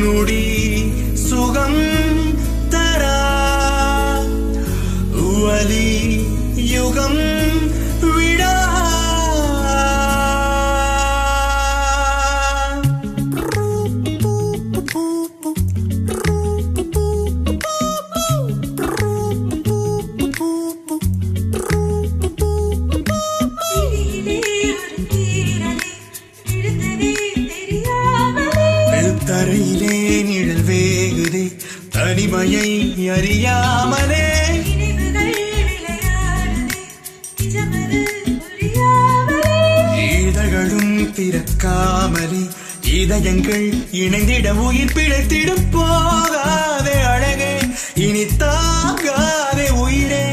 நொடி சுகம் தரா வலி யுகம் விடா தரையிலே நிழல் வேகுதே தனிமையை அறியாமலே இதழ்களும் திறக்காமலே இதயங்கள் இணைந்திட உயிர் பிழைத்திடும் போகாதே அழகே இனி தாங்காதே உயிரே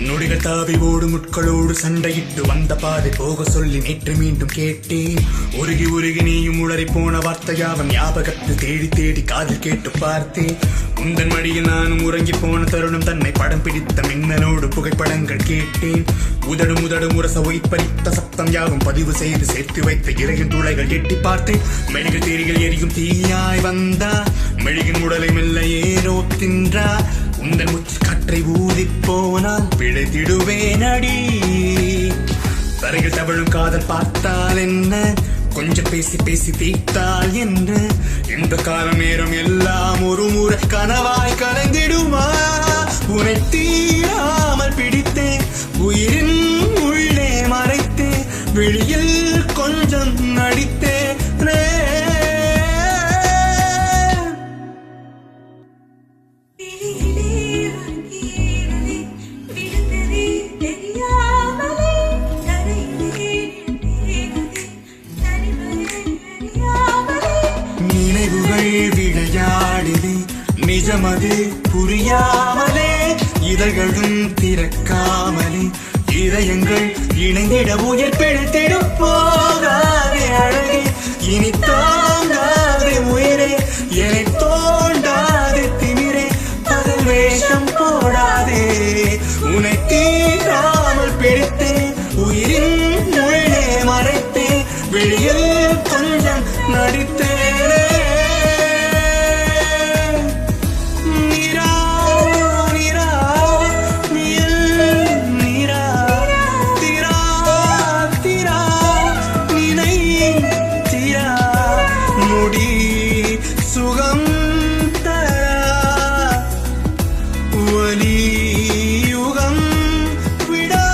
நொடிகள் தாவி ஓடும் முட்களோடு சண்டையிட்டு வந்த பாதை போக சொல்லி நேற்று மீண்டும் கேட்டேன் உருகி உருகி நீயும் உளறி போன வார்த்தையாவன் ஞாபகத்தில் தேடி தேடி காதில் கேட்டு பார்த்தேன் உந்தன் மடியில் நானும் உறங்கி போன தருணம் தன்னை படம் பிடித்த மின்னலோடு புகைப்படங்கள் கேட்டேன் உதடு முரச ஒய்ப்பறித்த சப்தம் யாவும் பதிவு செய்து சேர்த்து வைத்த இறையின் துளைகள் எட்டி பார்த்தேன் மெழுகு தேரிகள் எரியும் தீயாய் வந்தா மெழுகின் உடலை மெல்ல ஏனோ தின்றா உந்தன் முச்சு காற்றை ஊதி போனால் பிழைத்திடுவேன் அடி தரையில் தவழும் காதல் பார்த்தால் என்ன கொஞ்சம் பேசி பேசி தீர்த்தால் என்ன இந்த காலம் நேரம் எல்லாம் ஒரு முறை கனவாய் கலந்திடுமா உன்னை தீராமல் பிடித்தேன் உயிரின் உள்ளே மறைத்தேன் வெளியில் கொஞ்சம் நடித்தேன் விளையாடினே நிஜமது புரியாமலே இதழ்களும் திறக்காமலே இதயங்கள் இணைந்திட உயிர் பிழைத்திடும் போகாதே அழகே இனி தாங்காதே உயிரே என்னை தோண்டாதே திமிரே பகல் வேஷம் போடாதே உன்னை தீராமல் பிடித்தேன் உயிரின் உள்ளே மறைத்தேன் வெளியில் கொஞ்சம் நடித்தேன் சுகம் தரா வலி யுகம் விடா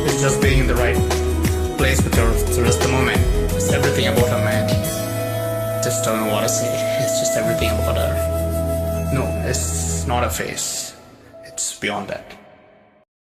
It's just being in the right place with her to rest the moment. It's everything about her, man. Just don't know what to say. It's just everything about her. No, it's not a face. It's beyond that.